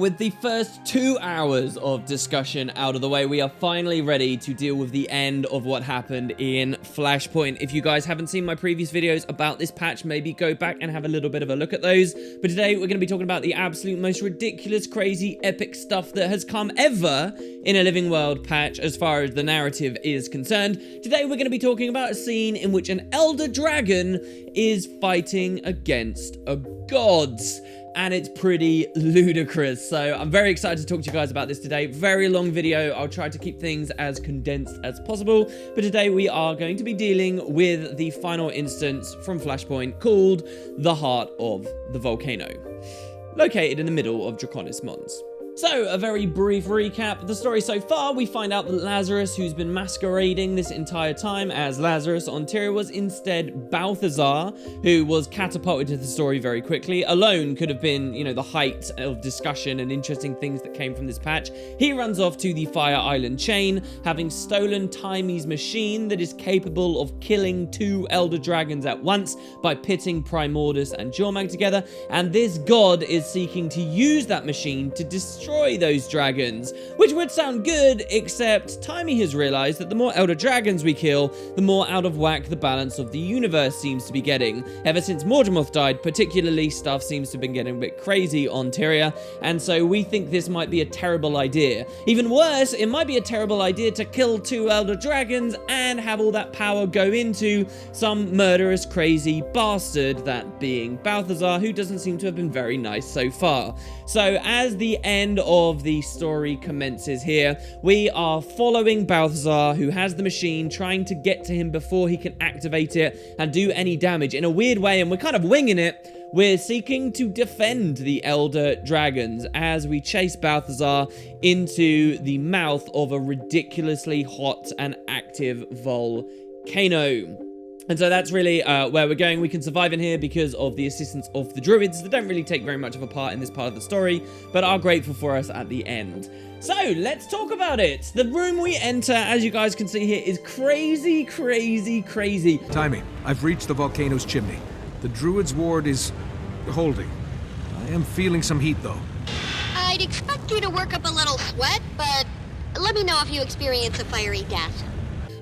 with the first 2 hours of discussion out of the way, we are finally ready to deal with the end of what happened in Flashpoint. If you guys haven't seen my previous videos about this patch, maybe go back and have a little bit of a look at those. But today, we're going to be talking about the absolute most ridiculous, crazy, epic stuff that has come ever in a Living World patch as far as the narrative is concerned. Today, we're going to be talking about a scene in which an elder dragon is fighting against a god. And it's pretty ludicrous. So I'm very excited to talk to you guys about this today. Very long video. I'll try to keep things as condensed as possible. But today we are going to be dealing with the final instance from Flashpoint called the Heart of the Volcano, located in the middle of Draconis Mons. So, a very brief recap of the story so far. We find out that Lazarus, who's been masquerading this entire time as Lazarus on Tyria, was instead Balthazar, who was catapulted to the story very quickly. Alone could have been, you know, the height of discussion and interesting things that came from this patch. He runs off to the Fire Island chain, having stolen Timey's machine that is capable of killing 2 elder dragons at once by pitting Primordus and Jormag together. And this god is seeking to use that machine to destroy those dragons, which would sound good, except Timey has realized that the more elder dragons we kill, the more out of whack the balance of the universe seems to be getting. Ever since Morgemoth died, particularly, stuff seems to have been getting a bit crazy on Tyria, and so we think this might be a terrible idea. Even worse, it might be a terrible idea to kill 2 elder dragons and have all that power go into some murderous, crazy bastard, that being Balthazar, who doesn't seem to have been very nice so far. So as the end of the story commences here, we are following Balthazar, who has the machine, trying to get to him before he can activate it and do any damage in a weird way, and we're kind of winging it. We're seeking to defend the elder dragons as we chase Balthazar into the mouth of a ridiculously hot and active volcano. And so that's really where we're going. We can survive in here because of the assistance of the druids that don't really take very much of a part in this part of the story, but are grateful for us at the end. So let's talk about it. The room we enter, as you guys can see here, is crazy, crazy, crazy. Timey, I've reached the volcano's chimney. The druid's ward is holding. I am feeling some heat, though. I'd expect you to work up a little sweat, but let me know if you experience a fiery death.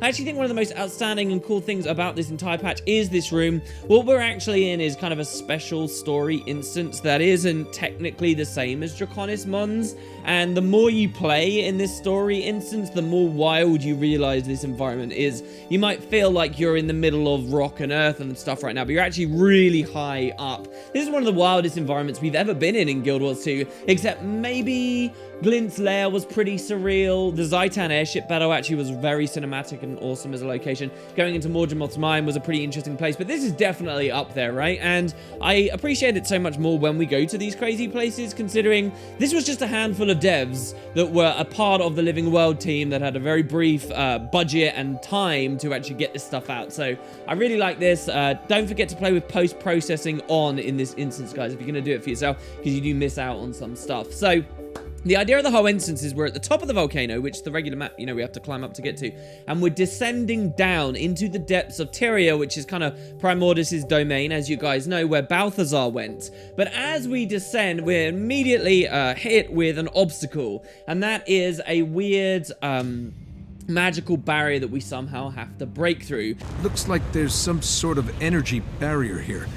I actually think one of the most outstanding and cool things about this entire patch is this room. What we're actually in is kind of a special story instance that isn't technically the same as Draconis Mons, and the more you play in this story instance, the more wild you realize this environment is. You might feel like you're in the middle of rock and earth and stuff right now, but you're actually really high up. This is one of the wildest environments we've ever been in Guild Wars 2, except maybe Glint's Lair was pretty surreal. The Zaitan airship battle actually was very cinematic and awesome as a location. Going into Morgemoth's mine was a pretty interesting place, but this is definitely up there, right? And I appreciate it so much more when we go to these crazy places, considering this was just a handful of devs that were a part of the Living World team that had a very brief budget and time to actually get this stuff out. So I really like this. Don't forget to play with post-processing on in this instance, guys, if you're going to do it for yourself, because you do miss out on some stuff. So the idea of the whole instance is we're at the top of the volcano, which the regular map, you know, we have to climb up to get to, and we're descending down into the depths of Tyria, which is kind of Primordus' domain, as you guys know, where Balthazar went. But as we descend, we're immediately hit with an obstacle, and that is a weird magical barrier that we somehow have to break through. Looks like there's some sort of energy barrier here.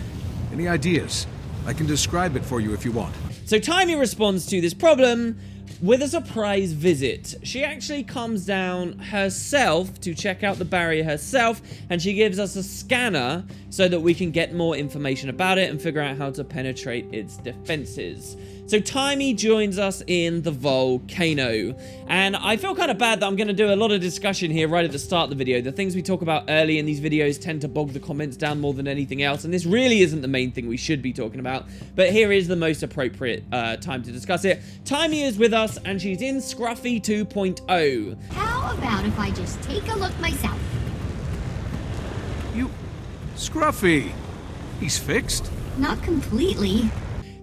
Any ideas? I can describe it for you if you want. So Timey responds to this problem with a surprise visit. She actually comes down herself to check out the barrier herself, and she gives us a scanner so that we can get more information about it and figure out how to penetrate its defenses. So Timey joins us in the volcano, and I feel kind of bad that I'm going to do a lot of discussion here right at the start of the video. The things we talk about early in these videos tend to bog the comments down more than anything else, and this really isn't the main thing we should be talking about, but here is the most appropriate time to discuss it. Timey is with us, and she's in Scruffy 2.0. How about if I just take a look myself? You... Scruffy! He's fixed? Not completely.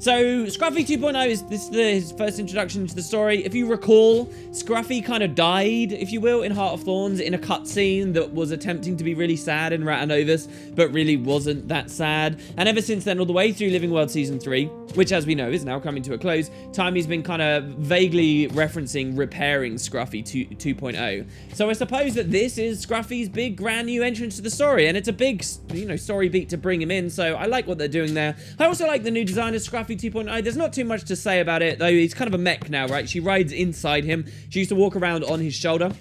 So, Scruffy 2.0 is his first introduction to the story. If you recall, Scruffy kind of died, if you will, in Heart of Thorns in a cutscene that was attempting to be really sad in Ratanovus, but really wasn't that sad. And ever since then, all the way through Living World Season 3, which as we know is now coming to a close, Timey's been kind of vaguely referencing repairing Scruffy 2.0. So I suppose that this is Scruffy's big brand new entrance to the story, and it's a big, you know, story beat to bring him in, so I like what they're doing there. I also like the new design of Scruffy 2.0. There's not too much to say about it, though. He's kind of a mech now, right? She rides inside him. She used to walk around on his shoulder.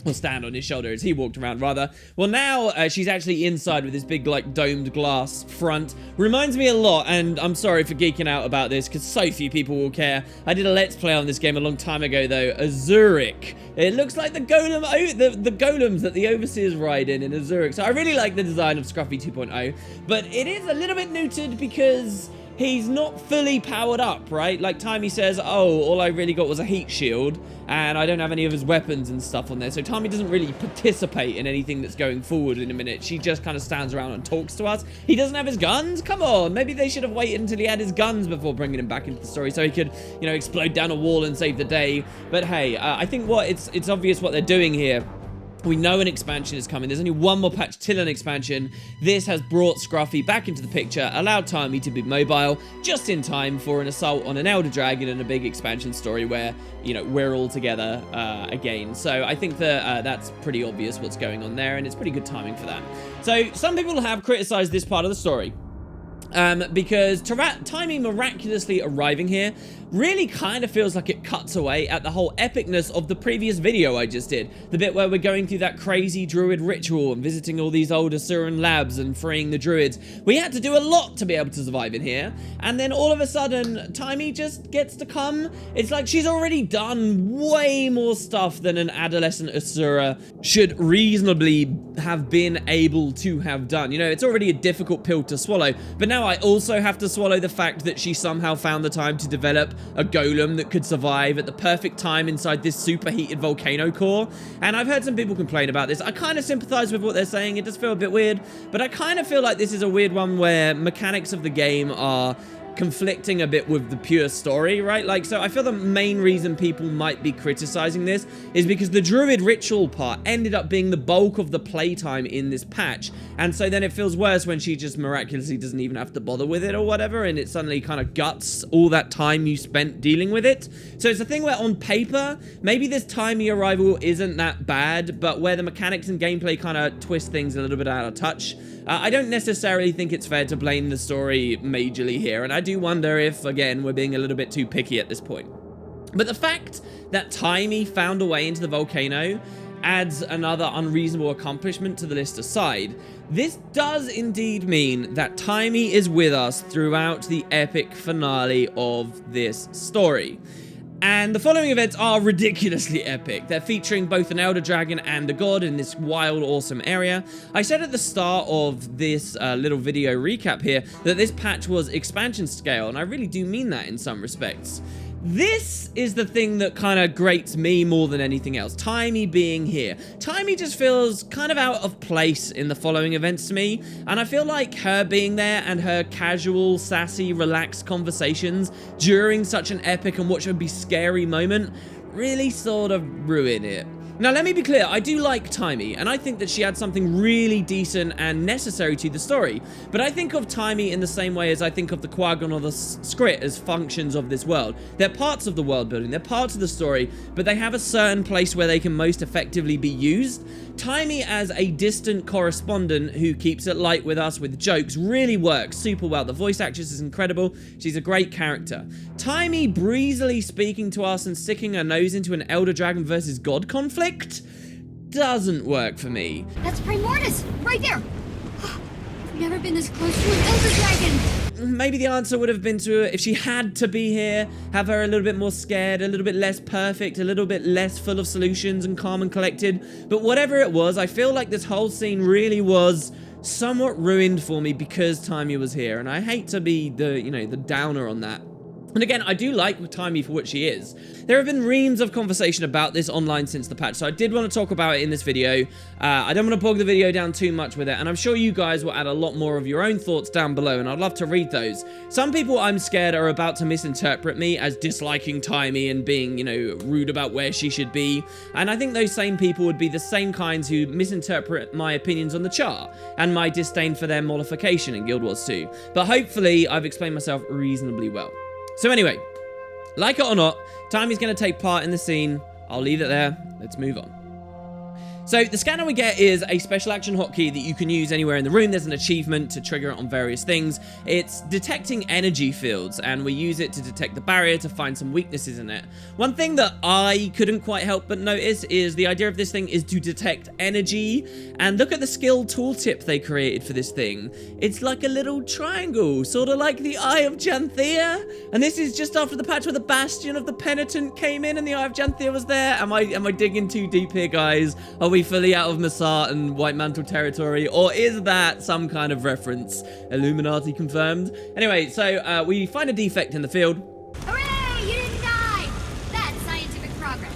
Or stand on his shoulder as he walked around, rather. Well, now she's actually inside with this big, like, domed glass front. Reminds me a lot, and I'm sorry for geeking out about this, because so few people will care. I did a Let's Play on this game a long time ago, though. Azuric. It looks like the golem, the golems that the Overseers ride in Azuric. So I really like the design of Scruffy 2.0, but it is a little bit neutered because he's not fully powered up, right? Like Timey says, oh, all I really got was a heat shield, and I don't have any of his weapons and stuff on there. So Timey doesn't really participate in anything that's going forward in a minute. She just kind of stands around and talks to us. He doesn't have his guns? Come on, maybe they should have waited until he had his guns before bringing him back into the story so he could, you know, explode down a wall and save the day. But hey, I think it's obvious what they're doing here. We know an expansion is coming. There's only one more patch till an expansion. This has brought Scruffy back into the picture, allowed Timey to be mobile just in time for an assault on an Elder Dragon and a big expansion story where, you know, we're all together again. So I think that that's pretty obvious what's going on there, and it's pretty good timing for that. So some people have criticized this part of the story. Because Timey miraculously arriving here really kind of feels like it cuts away at the whole epicness of the previous video I just did. The bit where we're going through that crazy druid ritual and visiting all these old Asuran labs and freeing the druids. We had to do a lot to be able to survive in here, and then all of a sudden, Timey just gets to come. It's like she's already done way more stuff than an adolescent Asura should reasonably have been able to have done. You know, it's already a difficult pill to swallow, but now I also have to swallow the fact that she somehow found the time to develop a golem that could survive at the perfect time inside this superheated volcano core. And I've heard some people complain about this. I kind of sympathize with what they're saying. It does feel a bit weird, but I kind of feel like this is a weird one where mechanics of the game are conflicting a bit with the pure story, right? Like, so I feel the main reason people might be criticizing this is because the druid ritual part ended up being the bulk of the playtime in this patch, and so then it feels worse when she just miraculously doesn't even have to bother with it or whatever, and it suddenly kind of guts all that time you spent dealing with it. So it's a thing where on paper, maybe this Timey arrival isn't that bad, but where the mechanics and gameplay kind of twist things a little bit out of touch. I don't necessarily think it's fair to blame the story majorly here, and I do wonder if, again, we're being a little bit too picky at this point. But the fact that Timey found a way into the volcano adds another unreasonable accomplishment to the list aside. This does indeed mean that Timey is with us throughout the epic finale of this story. And the following events are ridiculously epic. They're featuring both an Elder Dragon and a god in this wild, awesome area. I said at the start of this little video recap here that this patch was expansion scale, and I really do mean that in some respects. This is the thing that kind of grates me more than anything else. Timey being here. Timey just feels kind of out of place in the following events to me. And I feel like her being there and her casual, sassy, relaxed conversations during such an epic and what should be scary moment really sort of ruin it. Now, let me be clear, I do like Timey, and I think that she adds something really decent and necessary to the story, but I think of Timey in the same way as I think of the Quagon or the Skrit as functions of this world. They're parts of the world building, they're parts of the story, but they have a certain place where they can most effectively be used. Timey as a distant correspondent who keeps it light with us with jokes really works super well. The voice actress is incredible, she's a great character. Timey breezily speaking to us and sticking her nose into an Elder Dragon versus God conflict doesn't work for me. That's Primordus, right there. I've never been this close to an Elder Dragon. Maybe the answer would have been to, if she had to be here, have her a little bit more scared, a little bit less perfect, a little bit less full of solutions and calm and collected. But whatever it was, I feel like this whole scene really was somewhat ruined for me because Timey was here, and I hate to be the, you know, the downer on that. And again, I do like Timey for what she is. There have been reams of conversation about this online since the patch, so I did want to talk about it in this video. I don't want to bog the video down too much with it, and I'm sure you guys will add a lot more of your own thoughts down below, and I'd love to read those. Some people, I'm scared, are about to misinterpret me as disliking Timey and being, you know, rude about where she should be, and I think those same people would be the same kinds who misinterpret my opinions on the chart, and my disdain for their mollification in Guild Wars 2. But hopefully, I've explained myself reasonably well. So anyway, like it or not, Timey's going to take part in the scene. I'll leave it there. Let's move on. So the scanner we get is a special action hotkey that you can use anywhere in the room. There's an achievement to trigger it on various things. It's detecting energy fields, and we use it to detect the barrier to find some weaknesses in it. One thing that I couldn't quite help but notice is the idea of this thing is to detect energy. And look at the skill tooltip they created for this thing. It's like a little triangle, sort of like the Eye of Janthea. And this is just after the patch where the Bastion of the Penitent came in and the Eye of Janthea was there. Am I digging too deep here, guys? Are we fully out of Massart and White Mantle territory, or is that some kind of reference? Illuminati confirmed. Anyway, so we find a defect in the field. Hooray! You didn't die! That's scientific progress.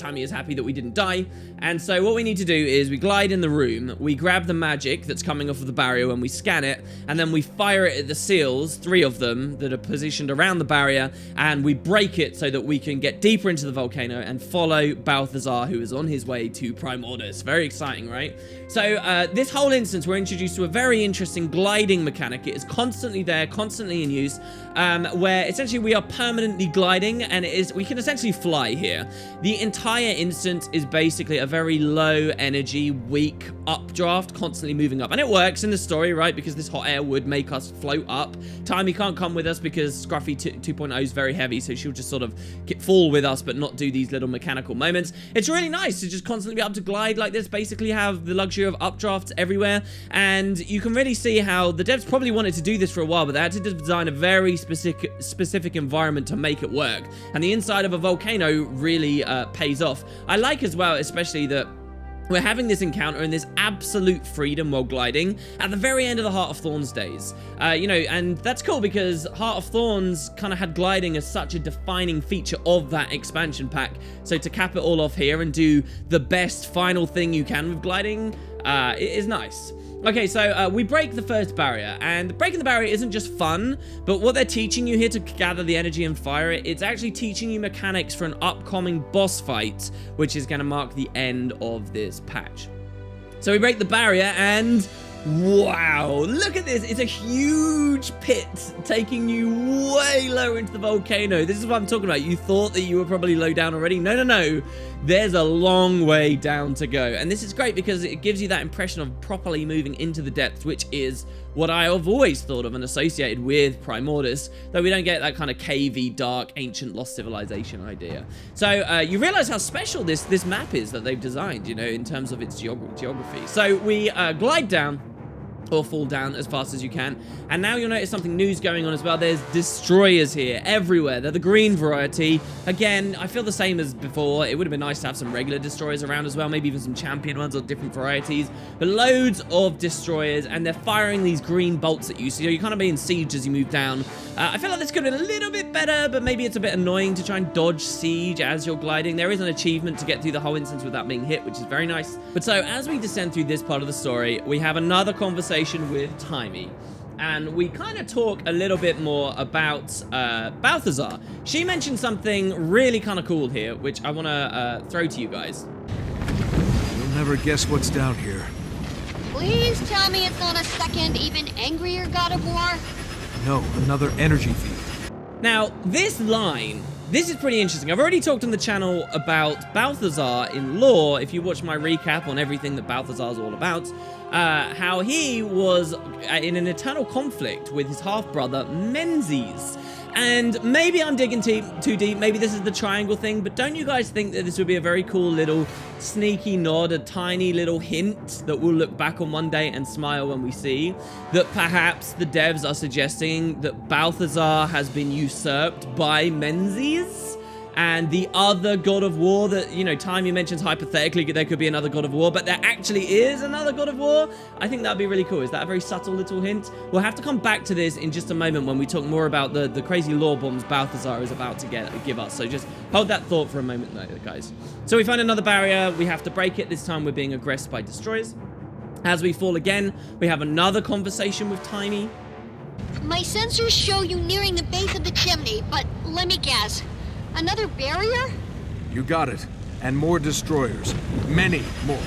Timey is happy that we didn't die, and so what we need to do is we glide in the room, we grab the magic that's coming off of the barrier when we scan it, and then we fire it at the seals, 3 of them that are positioned around the barrier, and we break it so that we can get deeper into the volcano and follow Balthazar, who is on his way to Primordus. Very exciting, right? So this whole instance, we're introduced to a very interesting gliding mechanic. It is constantly there, constantly in use, where essentially we are permanently gliding, and we can essentially fly here. The entire instance is basically a very low energy, weak updraft, constantly moving up. And it works in the story, right? Because this hot air would make us float up. Timey can't come with us because Scruffy 2.0 is very heavy, so she'll just sort of fall with us, but not do these little mechanical moments. It's really nice to just constantly be able to glide like this, basically have the luxury of updrafts everywhere. And you can really see how the devs probably wanted to do this for a while, but they had to design a very specific environment to make it work. And the inside of a volcano really pays off. I like as well, especially that we're having this encounter in this absolute freedom while gliding at the very end of the Heart of Thorns days. You know, and that's cool because Heart of Thorns kind of had gliding as such a defining feature of that expansion pack. So to cap it all off here and do the best final thing you can with gliding, it is nice. Okay, so we break the first barrier, and breaking the barrier isn't just fun, but what they're teaching you here to gather the energy and fire it, it's actually teaching you mechanics for an upcoming boss fight, which is going to mark the end of this patch. So we break the barrier, and wow, look at this. It's a huge pit taking you way lower into the volcano. This is what I'm talking about. You thought that you were probably low down already. No, no, no. There's a long way down to go. And this is great because it gives you that impression of properly moving into the depths, which is what I have always thought of and associated with Primordus, though we don't get that kind of cavey, dark, ancient, lost civilization idea. So you realize how special this map is that they've designed, you know, in terms of its geography. So we glide down, or fall down as fast as you can. And now you'll notice something new's going on as well. There's destroyers here everywhere. They're the green variety. Again, I feel the same as before. It would have been nice to have some regular destroyers around as well, maybe even some champion ones or different varieties. But loads of destroyers, and they're firing these green bolts at you, so you're kind of being sieged as you move down. I feel like this could have been a little bit better, but maybe it's a bit annoying to try and dodge siege as you're gliding. There is an achievement to get through the whole instance without being hit, which is very nice. But so as we descend through this part of the story, we have another conversation with Timey, and we kind of talk a little bit more about Balthazar. She mentioned something really kind of cool here, which I want to throw to you guys. You'll never guess what's down here. Please tell me it's not a second, even angrier God of War. No, another energy field. Now, this line, this is pretty interesting. I've already talked on the channel about Balthazar in lore, if you watch my recap on everything that Balthazar's all about, how he was in an eternal conflict with his half-brother, Menzies. And maybe I'm digging too deep, maybe this is the triangle thing, but don't you guys think that this would be a very cool little sneaky nod, a tiny little hint that we'll look back on one day and smile when we see that perhaps the devs are suggesting that Balthazar has been usurped by Menzies? and the other God of War that, you know, Timey mentions hypothetically there could be another God of War, but there actually is another God of War. I think that'd be really cool. Is that a very subtle little hint? We'll have to come back to this in just a moment when we talk more about the crazy lore bombs Balthazar is about to give us. So just hold that thought for a moment though, guys. So we find another barrier. We have to break it. This time we're being aggressed by destroyers. As we fall again, we have another conversation with Timey. My sensors show you nearing the base of the chimney, but let me guess. Another barrier? You got it. And more destroyers. Many more.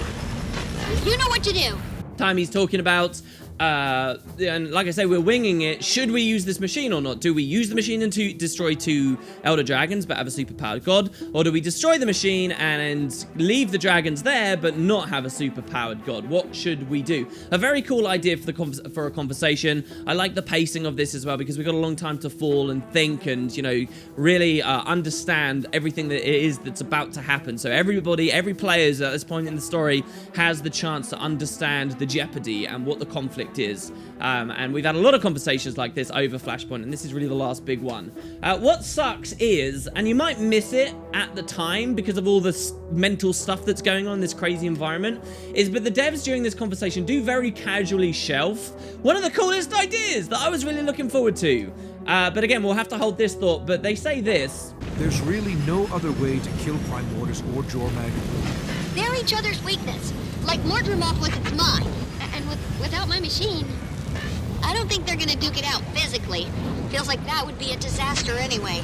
You know what to do. Timey's talking about, and like I say, we're winging it. Should we use this machine or not? Do we use the machine and to destroy 2 Elder Dragons but have a superpowered god? Or do we destroy the machine and leave the dragons there but not have a superpowered god? What should we do? A very cool idea for a conversation. I like the pacing of this as well because we've got a long time to fall and think and, you know, really understand everything that it is that's about to happen. So everybody, every player at this point in the story has the chance to understand the jeopardy and what the conflict is. And we've had a lot of conversations like this over Flashpoint, and this is really the last big one. What sucks is, and you might miss it at the time because of all this mental stuff that's going on in this crazy environment, but the devs during this conversation do very casually shelf one of the coolest ideas that I was really looking forward to. But again, we'll have to hold this thought, but they say this. There's really no other way to kill Primordus or Jormag. They're each other's weakness. Like Mordremoth was its mine. And without my machine, I don't think they're gonna duke it out physically. Feels like that would be a disaster anyway.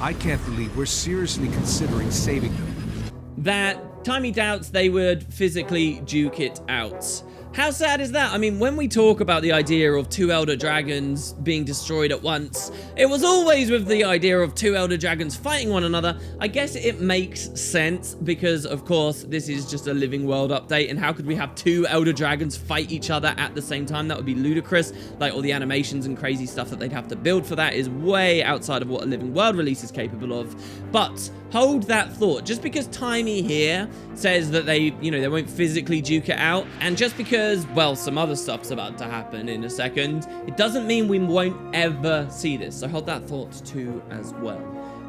I can't believe we're seriously considering saving them. That Timey doubts they would physically duke it out. How sad is that? I mean, when we talk about the idea of 2 Elder Dragons being destroyed at once, it was always with the idea of 2 Elder Dragons fighting one another. I guess it makes sense because, of course, this is just a Living World update, and how could we have 2 Elder Dragons fight each other at the same time? That would be ludicrous. Like, all the animations and crazy stuff that they'd have to build for that is way outside of what a Living World release is capable of. But hold that thought. Just because Timey here says that they won't physically duke it out, and just because, well, some other stuff's about to happen in a second, it doesn't mean we won't ever see this. So hold that thought too as well.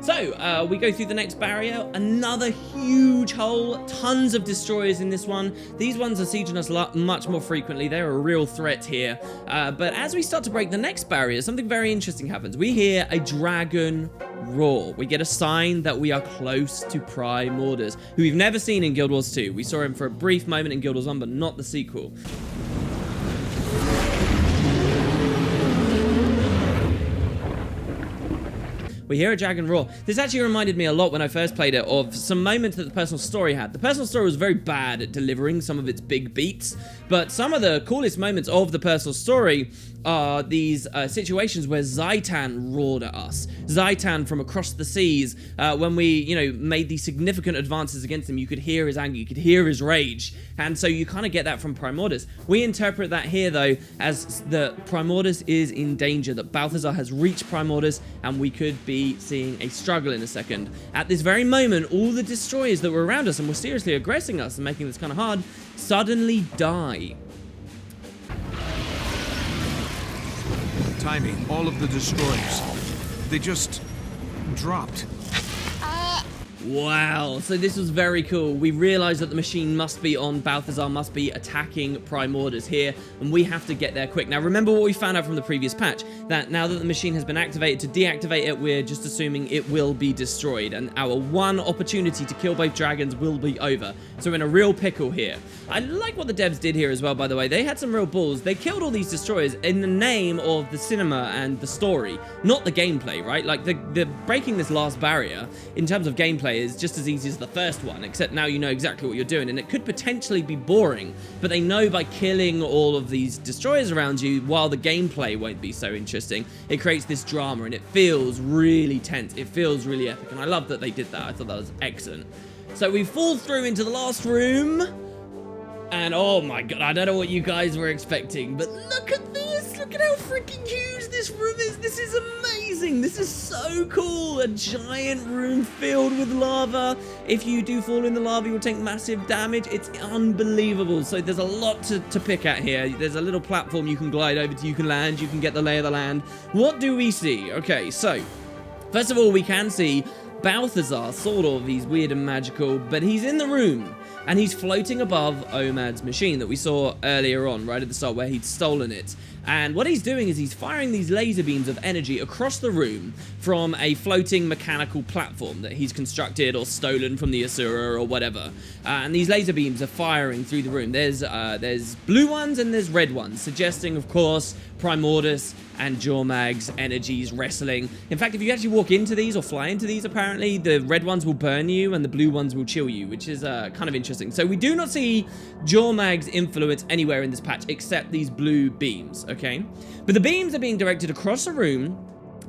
So, we go through the next barrier, another huge hole, tons of destroyers in this one. These ones are sieging us much more frequently. They're a real threat here. But as we start to break the next barrier, something very interesting happens. We hear a dragon roar. We get a sign that we are close to Primordus, who we've never seen in Guild Wars 2. We saw him for a brief moment in Guild Wars 1, but not the sequel. We hear a dragon roar. This actually reminded me a lot when I first played it of some moments that the personal story had. The personal story was very bad at delivering some of its big beats, but some of the coolest moments of the personal story are these situations where Zaitan roared at us. Zaitan from across the seas, when we, made these significant advances against him, you could hear his anger, you could hear his rage, and so you kind of get that from Primordus. We interpret that here, though, as that Primordus is in danger, that Balthazar has reached Primordus, and we could be seeing a struggle in a second. At this very moment, all the destroyers that were around us and were seriously aggressing us and making this kind of hard, suddenly die. Timey, all of the destroyers. They just dropped. Wow, so this was very cool. We realized that the machine must be on. Balthazar must be attacking Primordus here, and we have to get there quick. Now, remember what we found out from the previous patch, that now that the machine has been activated, to deactivate it, we're just assuming it will be destroyed, and our one opportunity to kill both dragons will be over. So we're in a real pickle here. I like what the devs did here as well, by the way. They had some real balls. They killed all these destroyers in the name of the cinema and the story, not the gameplay, right? Like, the breaking this last barrier, in terms of gameplay, is just as easy as the first one, except now you know exactly what you're doing, and it could potentially be boring, but they know by killing all of these destroyers around you, while the gameplay won't be so interesting, it creates this drama, and it feels really tense, it feels really epic, and I love that they did that. I thought that was excellent. So we fall through into the last room, and oh my god, I don't know what you guys were expecting, but look at this! Look at how freaking huge this room is! This is amazing! This is so cool! A giant room filled with lava. If you do fall in the lava, you will take massive damage. It's unbelievable. So there's a lot to pick at here. There's a little platform you can glide over to, you can land, you can get the lay of the land. What do we see? Okay, so first of all, we can see Balthazar, sort of. He's weird and magical, but he's in the room, and he's floating above Omad's machine that we saw earlier on, right at the start, where he'd stolen it. And what he's doing is he's firing these laser beams of energy across the room from a floating mechanical platform that he's constructed or stolen from the Asura or whatever. And these laser beams are firing through the room. There's blue ones and there's red ones, suggesting, of course, Primordus and Jormag's energies wrestling. In fact, if you actually walk into these or fly into these, apparently, the red ones will burn you and the blue ones will chill you, which is kind of interesting. So we do not see Jormag's influence anywhere in this patch except these blue beams, okay? But the beams are being directed across the room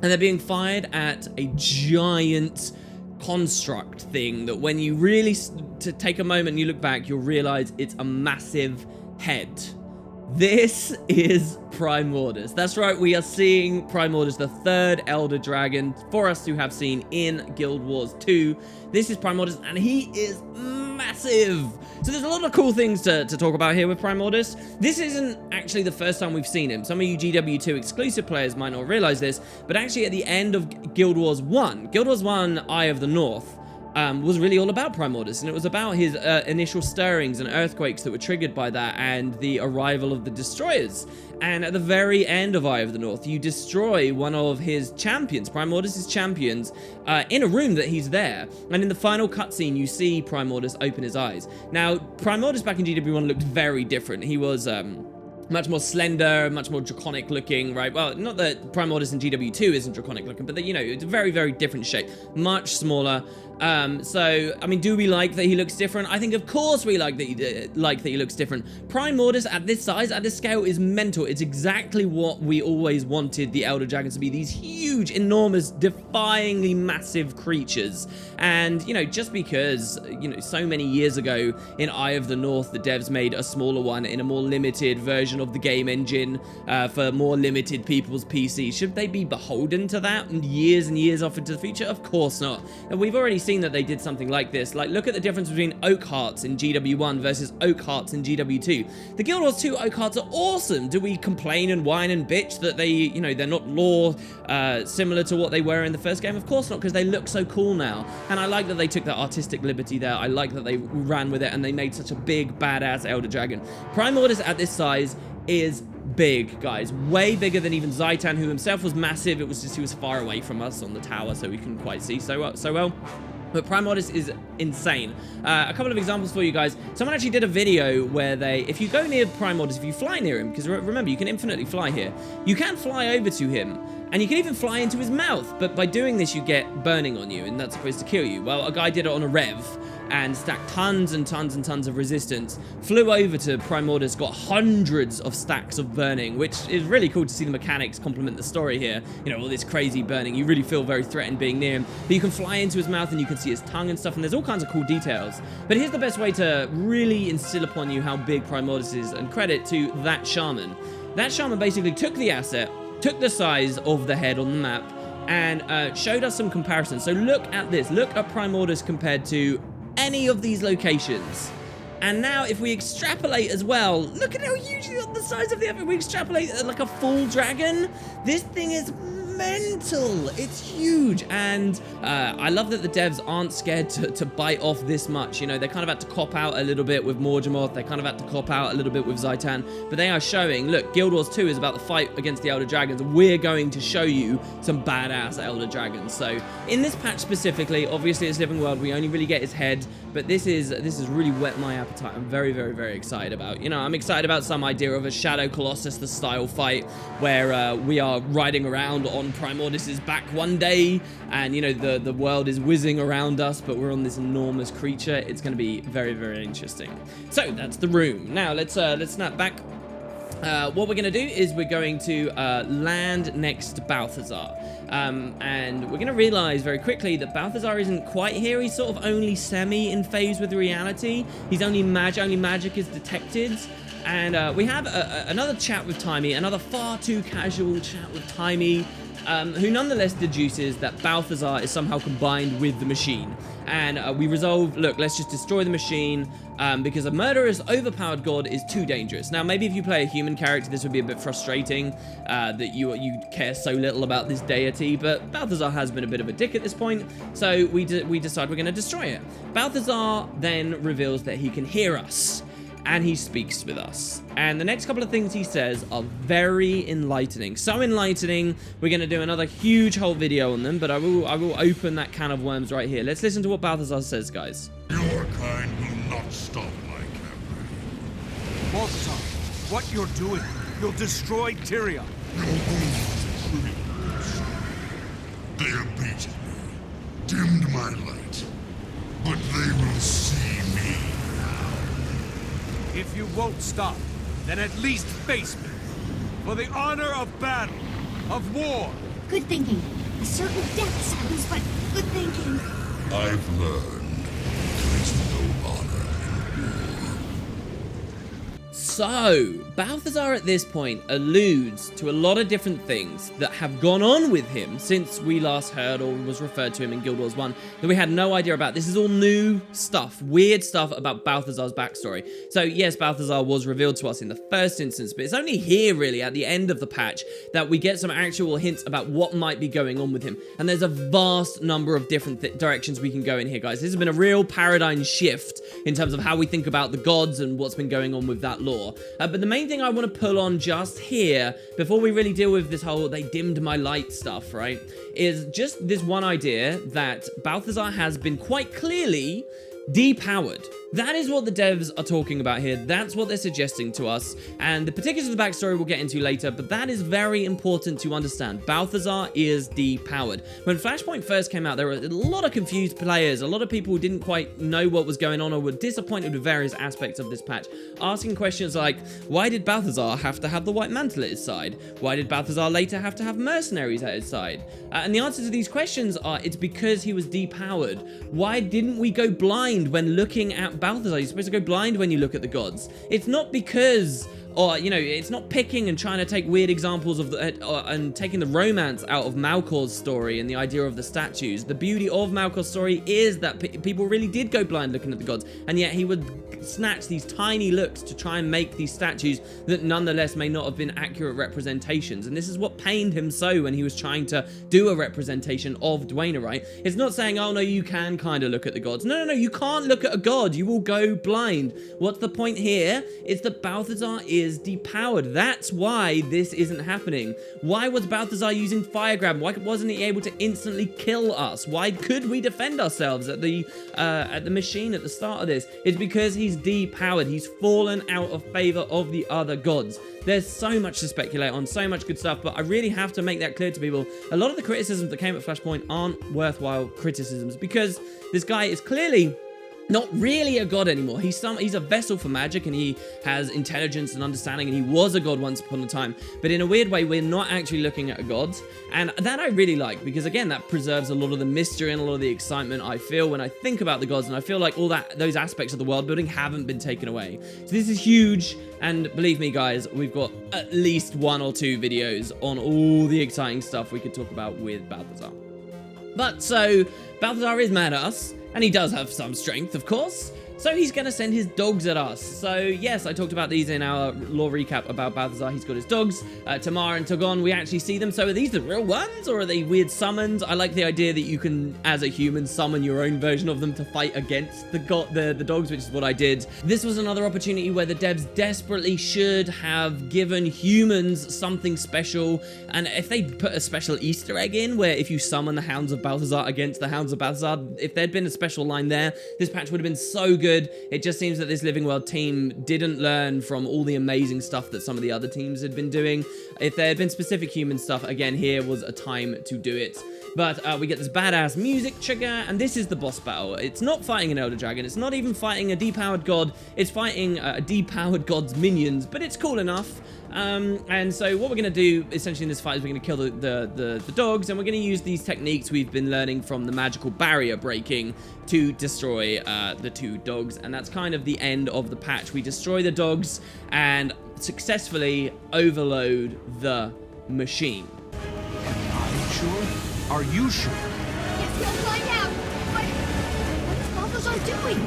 and they're being fired at a giant construct thing that when you really take a moment and you look back, you'll realize it's a massive head. This is Primordus. That's right, we are seeing Primordus, the third Elder Dragon, for us to have seen in Guild Wars 2. This is Primordus, and he is massive. So there's a lot of cool things to talk about here with Primordus. This isn't actually the first time we've seen him. Some of you GW2 exclusive players might not realize this, but actually at the end of Guild Wars 1, Guild Wars 1 Eye of the North, was really all about Primordus, and it was about his initial stirrings and earthquakes that were triggered by that and the arrival of the destroyers. And at the very end of Eye of the North, you destroy one of his champions, Primordus' champions, in a room that he's there. And in the final cutscene, you see Primordus open his eyes. Now, Primordus back in GW1 looked very different. He was much more slender, much more draconic looking, right? Well, not that Primordus in GW2 isn't draconic looking, but, you know, it's a very, very different shape. Much smaller. So, I mean, do we like that he looks different? I think, of course, we like that he looks different. Primordus at this size, at this scale, is mental. It's exactly what we always wanted the Elder Dragons to be. These huge, enormous, defyingly massive creatures. And, you know, just because, you know, so many years ago in Eye of the North, the devs made a smaller one in a more limited version of the game engine for more limited people's PC. Should they be beholden to that and years off into the future? Of course not. And we've already seen that they did something like this. Like, look at the difference between Oak Hearts in GW1 versus Oak Hearts in GW2. The Guild Wars 2 Oak Hearts are awesome. Do we complain and whine and bitch that they, you know, they're not lore similar to what they were in the first game? Of course not, because they look so cool now. And I like that they took that artistic liberty there. I like that they ran with it and they made such a big, badass Elder Dragon. Primordus at this size is big, guys. Way bigger than even Zaitan, who himself was massive. It was just he was far away from us on the tower, so we couldn't quite see so well. But Primordus is insane. A couple of examples for you guys. Someone actually did a video where if you go near Primordus, if you fly near him, because remember, you can infinitely fly here, you can fly over to him, and you can even fly into his mouth, but by doing this, you get burning on you, and that's supposed to kill you. Well, a guy did it on a Rev, and stacked tons and tons and tons of resistance, flew over to Primordus, got hundreds of stacks of burning, which is really cool to see the mechanics complement the story here. You know, all this crazy burning, you really feel very threatened being near him, but you can fly into his mouth and you can see his tongue and stuff, and there's all kinds of cool details. But here's the best way to really instill upon you how big Primordus is, and credit to that shaman. That shaman basically took the asset, took the size of the head on the map, and showed us some comparisons. So look at this, look at Primordus compared to any of these locations. And now if we extrapolate as well, look at how huge the size of the epic. We extrapolate like a full dragon. This thing is mental. It's huge. And I love that the devs aren't scared to bite off this much. You know, they kind of had to cop out a little bit with Morgemoth. They kind of had to cop out a little bit with Zaitan. But they are showing, look, Guild Wars 2 is about the fight against the Elder Dragons. We're going to show you some badass Elder Dragons. So in this patch specifically, obviously it's Living World. We only really get his head. But this is really whet my appetite. I'm very, very, very excited about. You know, I'm excited about some idea of a Shadow Colossus, the style fight, where we are riding around on Primordus's back one day, and you know the world is whizzing around us, but we're on this enormous creature. It's going to be very, very interesting. So that's the room. Now let's snap back. What we're going to do is we're going to land next to Balthazar. And we're going to realize very quickly that Balthazar isn't quite here. He's sort of only semi in phase with reality. He's only magic is detected. And we have another chat with Timey, another far too casual chat with Timey. who nonetheless deduces that Balthazar is somehow combined with the machine. And we resolve, look, let's just destroy the machine, because a murderous, overpowered god is too dangerous. Now, maybe if you play a human character, this would be a bit frustrating, that you care so little about this deity, but Balthazar has been a bit of a dick at this point, so we decide we're going to destroy it. Balthazar then reveals that he can hear us, and he speaks with us. And the next couple of things he says are very enlightening. So enlightening, we're going to do another huge whole video on them, but I will open that can of worms right here. Let's listen to what Balthazar says, guys. Your kind will not stop my campaign. Balthazar, what you're doing, you'll destroy Tyria. Your wounds criminals. They have beaten me, dimmed my light, but they will see me now. If you won't stop, then at least face me. For the honor of battle, of war. Good thinking. A certain death sounds, but good thinking. I've learned there is no honor in war. So, Balthazar at this point alludes to a lot of different things that have gone on with him since we last heard or was referred to him in Guild Wars 1 that we had no idea about. This is all new stuff, weird stuff about Balthazar's backstory. So yes, Balthazar was revealed to us in the first instance, but it's only here really at the end of the patch that we get some actual hints about what might be going on with him. And there's a vast number of different directions we can go in here, guys. This has been a real paradigm shift in terms of how we think about the gods and what's been going on with that lore. But the main thing I want to pull on just here, before we really deal with this whole they dimmed my light stuff, right, is just this one idea that Balthazar has been quite clearly depowered. That is what the devs are talking about here. That's what they're suggesting to us. And the particulars of the backstory we'll get into later, but that is very important to understand. Balthazar is depowered. When Flashpoint first came out, there were a lot of confused players, a lot of people who didn't quite know what was going on or were disappointed with various aspects of this patch, asking questions like, why did Balthazar have to have the white mantle at his side? Why did Balthazar later have to have mercenaries at his side? And the answer to these questions are, it's because he was depowered. Why didn't we go blind when looking at Balthazar? You're supposed to go blind when you look at the gods. It's not because, or, you know, it's not picking and trying to take weird examples of and taking the romance out of Malkor's story and the idea of the statues. The beauty of Malkor's story is that people really did go blind looking at the gods, and yet he would snatch these tiny looks to try and make these statues that nonetheless may not have been accurate representations. And this is what pained him so when he was trying to do a representation of Dwayne, right? It's not saying, oh no, you can kind of look at the gods. No, you can't look at a god. You will go blind. What's the point here? It's that Balthazar is depowered. That's why this isn't happening. Why was Balthazar using fire grab? Why wasn't he able to instantly kill us? Why could we defend ourselves at the machine at the start of this? It's because he's depowered. He's fallen out of favor of the other gods. There's so much to speculate on, so much good stuff, but I really have to make that clear to people. A lot of the criticisms that came at Flashpoint aren't worthwhile criticisms because this guy is clearly not really a god anymore. He's a vessel for magic, and he has intelligence and understanding, and he was a god once upon a time. But in a weird way, we're not actually looking at a god, and that I really like, because again, that preserves a lot of the mystery and a lot of the excitement I feel when I think about the gods, and I feel like all those aspects of the world building haven't been taken away. So this is huge, and believe me, guys, we've got at least 1 or 2 videos on all the exciting stuff we could talk about with Balthazar. But so Balthazar is mad at us, and he does have some strength, of course. So he's going to send his dogs at us. So yes, I talked about these in our lore recap about Balthazar. He's got his dogs, Tamar and Togon. We actually see them. So are these the real ones, or are they weird summons? I like the idea that you can, as a human, summon your own version of them to fight against the dogs, which is what I did. This was another opportunity where the devs desperately should have given humans something special. And if they put a special Easter egg in, where if you summon the Hounds of Balthazar against the Hounds of Balthazar, if there'd been a special line there, this patch would have been so good. It just seems that this Living World team didn't learn from all the amazing stuff that some of the other teams had been doing. If there had been specific human stuff, again, here was a time to do it. But we get this badass music trigger, and this is the boss battle. It's not fighting an Elder Dragon. It's not even fighting a depowered god. It's fighting a depowered god's minions, but it's cool enough. And so what we're going to do essentially in this fight is we're going to kill the dogs, and we're going to use these techniques we've been learning from the magical barrier breaking to destroy the 2 dogs. And that's kind of the end of the patch. We destroy the dogs and successfully overload the machine. sure? Are you sure? Yes, we'll find out. What is Balthazar doing?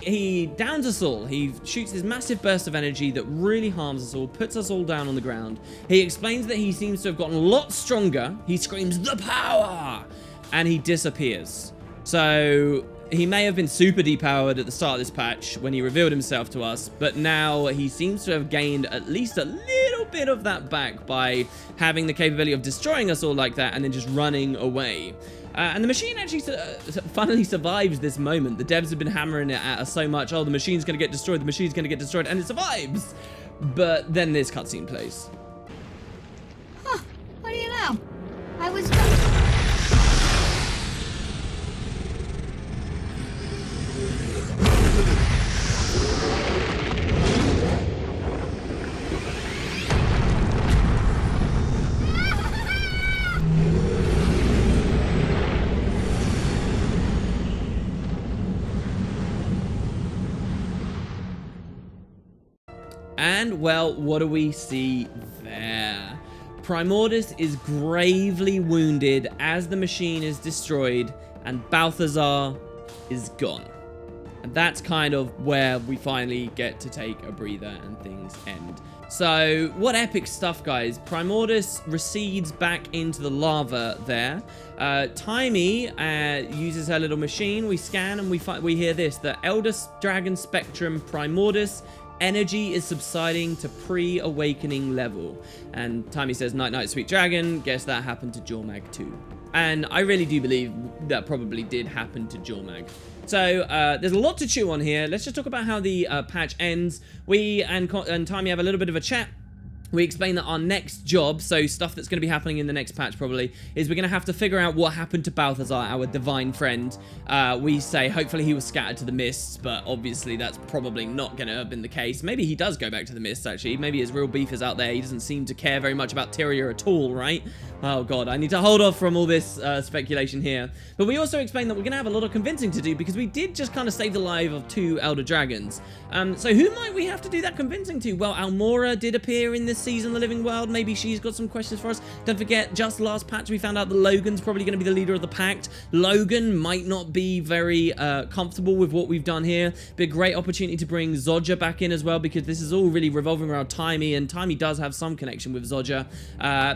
He downs us all. He shoots this massive burst of energy that really harms us all, puts us all down on the ground. He explains that he seems to have gotten a lot stronger. He screams, "The power!" And he disappears. So he may have been super depowered at the start of this patch when he revealed himself to us, but now he seems to have gained at least a little bit of that back by having the capability of destroying us all like that and then just running away. And the machine actually finally survives this moment. The devs have been hammering it at us so much. Oh, the machine's going to get destroyed. The machine's going to get destroyed. And it survives. But then this cutscene plays. Huh. What do you know? I was... And, well, what do we see there? Primordus is gravely wounded as the machine is destroyed, and Balthazar is gone. And that's kind of where we finally get to take a breather and things end. So, what epic stuff, guys. Primordus recedes back into the lava there. Timey uses her little machine. We scan and we hear this. The Elder Dragon Spectrum Primordus energy is subsiding to pre-awakening level. And Timey says, "Night, night, sweet dragon." Guess that happened to Jormag too. And I really do believe that probably did happen to Jormag. So there's a lot to chew on here. Let's just talk about how the patch ends. We and Timey have a little bit of a chat. We explain that our next job, so stuff that's going to be happening in the next patch probably, is we're going to have to figure out what happened to Balthazar, our divine friend. We say hopefully he was scattered to the mists, but obviously that's probably not going to have been the case. Maybe he does go back to the mists, actually. Maybe his real beef is out there. He doesn't seem to care very much about Tyria at all, right? Oh god, I need to hold off from all this speculation here. But we also explain that we're going to have a lot of convincing to do, because we did just kind of save the life of 2 Elder Dragons. So who might we have to do that convincing to? Well, Almora did appear in this season, The Living World. Maybe she's got some questions for us. Don't forget, just last patch we found out that Logan's probably going to be the leader of the pact. Logan might not be very comfortable with what we've done here. Be a great opportunity to bring Zodja back in as well, because this is all really revolving around Timey, and Timey does have some connection with Zodja.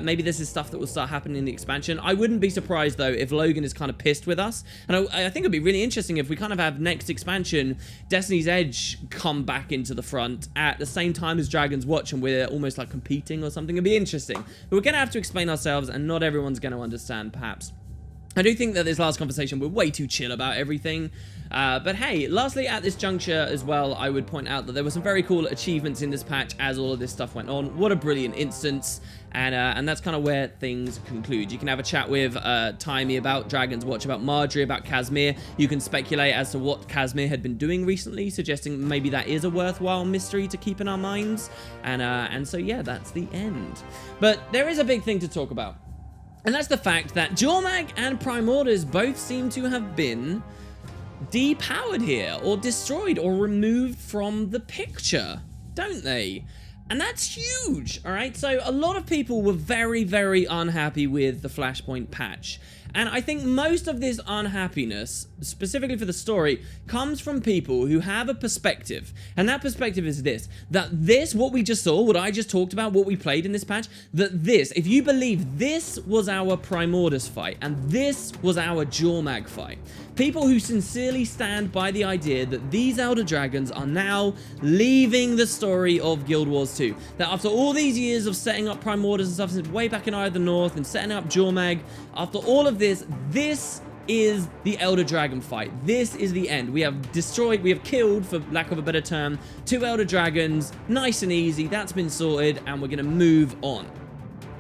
Maybe this is stuff that will start happening in the expansion. I wouldn't be surprised though if Logan is kind of pissed with us, and I think it'd be really interesting if we kind of have next expansion Destiny's Edge come back into the front at the same time as Dragon's Watch, and we're almost like competing or something. It'd be interesting, but we're gonna have to explain ourselves, and not everyone's gonna understand perhaps. I do think that this last conversation, we're way too chill about everything. But hey, lastly, at this juncture as well, I would point out that there were some very cool achievements in this patch as all of this stuff went on. What a brilliant instance. And that's kind of where things conclude. You can have a chat with Timey about Dragon's Watch, about Marjorie, about Casimir. You can speculate as to what Casimir had been doing recently, suggesting maybe that is a worthwhile mystery to keep in our minds. And so, yeah, that's the end. But there is a big thing to talk about. And that's the fact that Jormag and Primordus both seem to have been depowered here, or destroyed, or removed from the picture, don't they? And that's huge, alright? So a lot of people were very, very unhappy with the Flashpoint patch. And I think most of this unhappiness, specifically for the story, comes from people who have a perspective. And that perspective is this, that this, what we just saw, what I just talked about, what we played in this patch, that this, if you believe this was our Primordus fight, and this was our Jormag fight, people who sincerely stand by the idea that these Elder Dragons are now leaving the story of Guild Wars 2. That after all these years of setting up Primordus and stuff since way back in Eye of the North and setting up Jormag, after all of this is the Elder Dragon fight. This is the end. We have destroyed, we have killed, for lack of a better term, 2 Elder Dragons. Nice and easy. That's been sorted, and we're going to move on.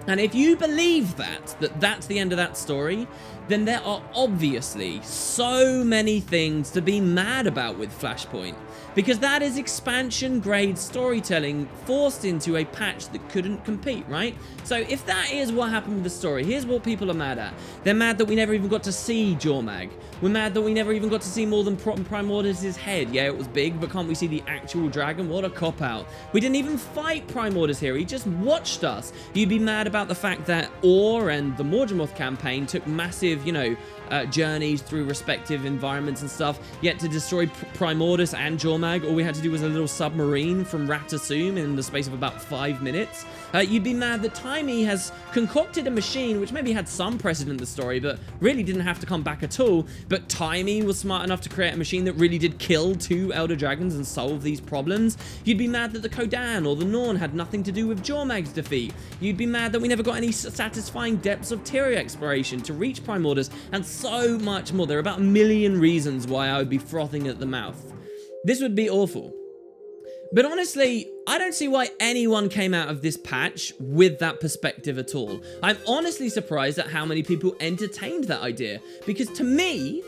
And if you believe that that's the end of that story, then there are obviously so many things to be mad about with Flashpoint. Because that is expansion grade storytelling forced into a patch that couldn't compete, right? So if that is what happened with the story, here's what people are mad at. They're mad that we never even got to see Jormag. We're mad that we never even got to see more than Primordus' head. Yeah, it was big, but can't we see the actual dragon? What a cop-out. We didn't even fight Primordus here. He just watched us. You'd be mad about the fact that Orr and the Mordremoth campaign took massive, you know, journeys through respective environments and stuff, yet to destroy Primordus and Jormag, all we had to do was a little submarine from Ratasum in the space of about 5 minutes. You'd be mad that Timey has concocted a machine which maybe had some precedent in the story, but really didn't have to come back at all, but Timey was smart enough to create a machine that really did kill 2 Elder Dragons and solve these problems. You'd be mad that the Kodan or the Norn had nothing to do with Jormag's defeat. You'd be mad that we never got any satisfying depths of Tyria exploration to reach Primordus, and so much more. There are about a million reasons why I would be frothing at the mouth. This would be awful. But honestly, I don't see why anyone came out of this patch with that perspective at all. I'm honestly surprised at how many people entertained that idea, because to me,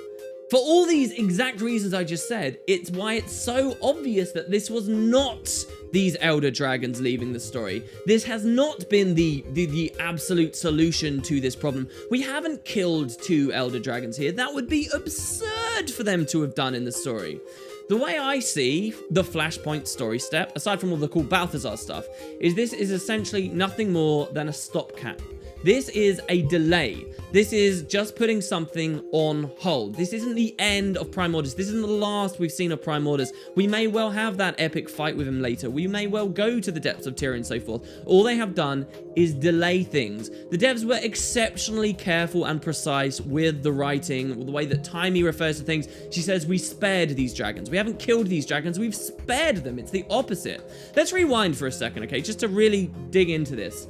for all these exact reasons I just said, it's why it's so obvious that this was not these Elder Dragons leaving the story. This has not been the absolute solution to this problem. We haven't killed 2 Elder Dragons here. That would be absurd for them to have done in the story. The way I see the Flashpoint story step, aside from all the cool Balthazar stuff, is this is essentially nothing more than a stopgap. This is a delay. This is just putting something on hold. This isn't the end of Primordus. This isn't the last we've seen of Primordus. We may well have that epic fight with him later. We may well go to the depths of Tyria and so forth. All they have done is delay things. The devs were exceptionally careful and precise with the writing, the way that Timey refers to things. She says, we spared these dragons. We haven't killed these dragons. We've spared them. It's the opposite. Let's rewind for a second, okay, just to really dig into this.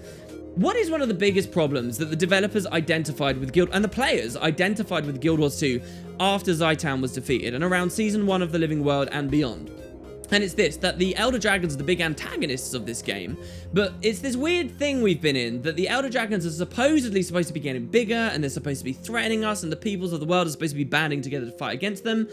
What is one of the biggest problems that the developers identified with and the players identified with Guild Wars 2 after Zhaitan was defeated and around Season 1 of The Living World and beyond? And it's this, that the Elder Dragons are the big antagonists of this game, but it's this weird thing we've been in, that the Elder Dragons are supposedly supposed to be getting bigger, and they're supposed to be threatening us, and the peoples of the world are supposed to be banding together to fight against them.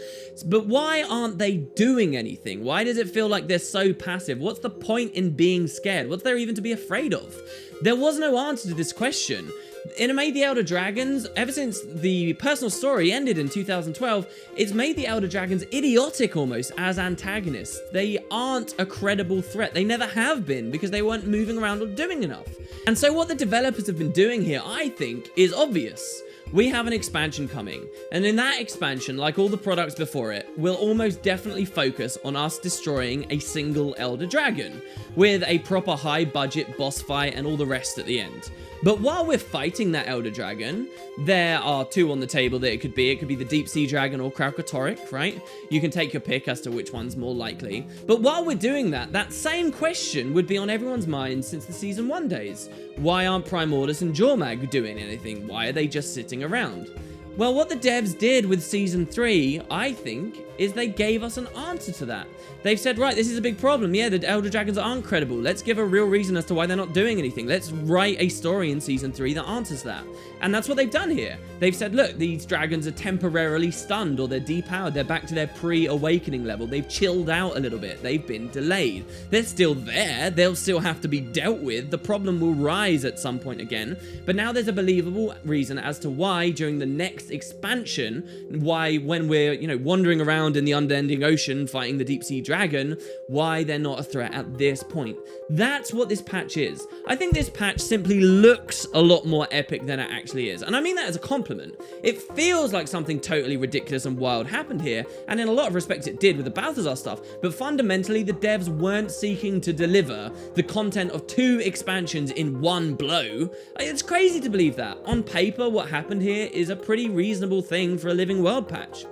But why aren't they doing anything? Why does it feel like they're so passive? What's the point in being scared? What's there even to be afraid of? There was no answer to this question. It made the Elder Dragons, ever since the personal story ended in 2012, it's made the Elder Dragons idiotic almost as antagonists. They aren't a credible threat. They never have been because they weren't moving around or doing enough. And so what the developers have been doing here, I think, is obvious. We have an expansion coming, and in that expansion, like all the products before it, will almost definitely focus on us destroying a single Elder Dragon, with a proper high-budget boss fight and all the rest at the end. But while we're fighting that Elder Dragon, there are 2 on the table that it could be. It could be the Deep Sea Dragon or Kraukatoric, right? You can take your pick as to which one's more likely. But while we're doing that, that same question would be on everyone's mind since the Season 1 days. Why aren't Primordus and Jormag doing anything? Why are they just sitting around? Well, what the devs did with Season 3, I think, is they gave us an answer to that. They've said, right, this is a big problem. Yeah, the Elder Dragons aren't credible. Let's give a real reason as to why they're not doing anything. Let's write a story in Season 3 that answers that. And that's what they've done here. They've said, look, these dragons are temporarily stunned or they're depowered. They're back to their pre-awakening level. They've chilled out a little bit. They've been delayed. They're still there. They'll still have to be dealt with. The problem will rise at some point again. But now there's a believable reason as to why during the next expansion, why when we're, wandering around in the unending ocean fighting the deep sea dragon, why they're not a threat at this point. That's what this patch is. I think this patch simply looks a lot more epic than it actually is. And I mean that as a compliment. It feels like something totally ridiculous and wild happened here, and in a lot of respects it did with the Balthazar stuff, but fundamentally the devs weren't seeking to deliver the content of 2 expansions in one blow. It's crazy to believe that. On paper, what happened here is a pretty reasonable thing for a Living World patch.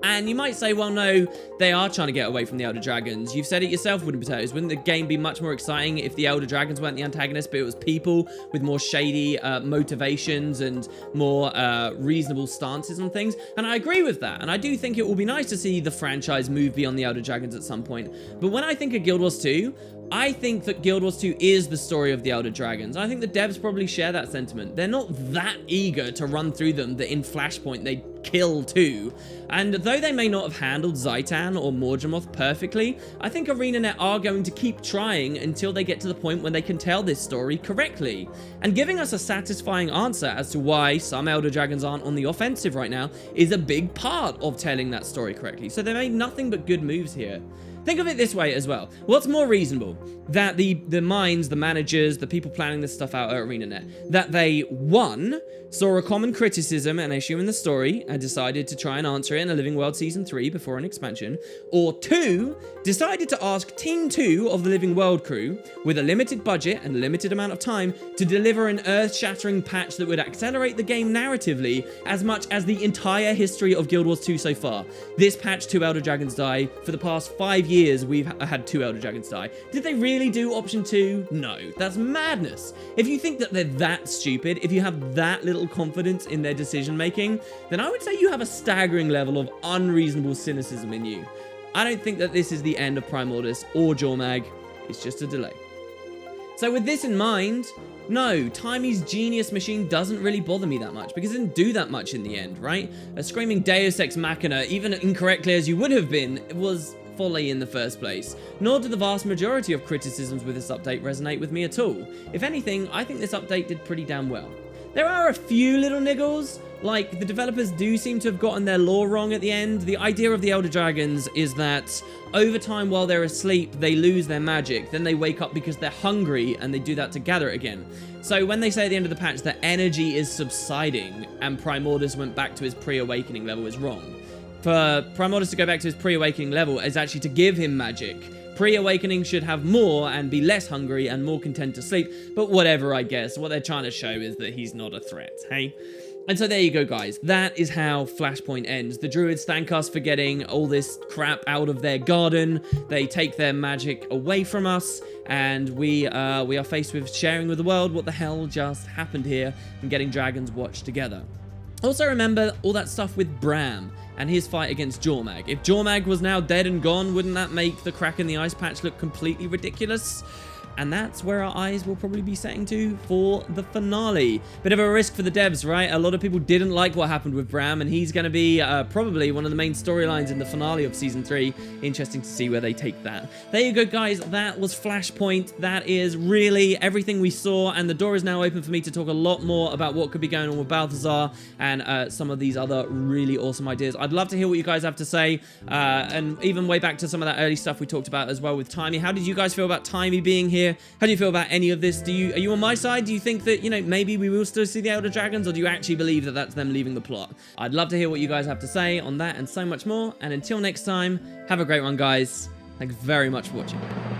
And you might say, well, no, they are trying to get away from the Elder Dragons. You've said it yourself, Wooden Potatoes. Wouldn't the game be much more exciting if the Elder Dragons weren't the antagonists, but it was people with more shady motivations and more reasonable stances on things? And I agree with that. And I do think it will be nice to see the franchise move beyond the Elder Dragons at some point. But when I think of Guild Wars 2, I think that Guild Wars 2 is the story of the Elder Dragons. I think the devs probably share that sentiment. They're not that eager to run through them that in Flashpoint they kill too. And though they may not have handled Zaitan or Mordremoth perfectly, I think ArenaNet are going to keep trying until they get to the point when they can tell this story correctly. And giving us a satisfying answer as to why some Elder Dragons aren't on the offensive right now is a big part of telling that story correctly. So they made nothing but good moves here. Think of it this way as well. What's more reasonable? That the minds, the managers, the people planning this stuff out at ArenaNet, that they, one, saw a common criticism and issue in the story and decided to try and answer it in a Living World Season 3 before an expansion, or two, decided to ask Team 2 of the Living World crew, with a limited budget and a limited amount of time, to deliver an earth-shattering patch that would accelerate the game narratively as much as the entire history of Guild Wars 2 so far. This patch, 2 Elder Dragons die. For the past 5 years, we've had 2 Elder Dragons die. Did they really do option 2? No. That's madness. If you think that they're that stupid, if you have that little confidence in their decision making, then I would say you have a staggering level of unreasonable cynicism in you. I don't think that this is the end of Primordus or Jormag. It's just a delay. So with this in mind, no, Timey's genius machine doesn't really bother me that much because it didn't do that much in the end, right? A screaming Deus Ex Machina, even incorrectly as you would have been, was folly in the first place. Nor do the vast majority of criticisms with this update resonate with me at all. If anything, I think this update did pretty damn well. There are a few little niggles, like the developers do seem to have gotten their lore wrong at the end. The idea of the Elder Dragons is that over time while they're asleep, they lose their magic. Then they wake up because they're hungry and they do that to gather it again. So when they say at the end of the patch that energy is subsiding and Primordus went back to his pre-awakening level is wrong. For Primordus to go back to his pre-awakening level is actually to give him magic. Pre-awakening should have more and be less hungry and more content to sleep, but whatever, I guess. What they're trying to show is that he's not a threat, hey? And so there you go, guys. That is how Flashpoint ends. The druids thank us for getting all this crap out of their garden. They take their magic away from us, and we are faced with sharing with the world what the hell just happened here and getting Dragons Watch together. Also remember all that stuff with Bram and his fight against Jormag. If Jormag was now dead and gone, wouldn't that make the crack in the ice patch look completely ridiculous? And that's where our eyes will probably be setting to for the finale. Bit of a risk for the devs, right? A lot of people didn't like what happened with Bram, and he's going to be probably one of the main storylines in the finale of Season 3. Interesting to see where they take that. There you go, guys. That was Flashpoint. That is really everything we saw, and the door is now open for me to talk a lot more about what could be going on with Balthazar and some of these other really awesome ideas. I'd love to hear what you guys have to say, and even way back to some of that early stuff we talked about as well with Timey. How did you guys feel about Timey being here? How do you feel about any of this? Are you on my side? Do you think that, maybe we will still see the Elder Dragons, or do you actually believe that that's them leaving the plot? I'd love to hear what you guys have to say on that and so much more. And until next time, have a great one, guys. Thanks very much for watching.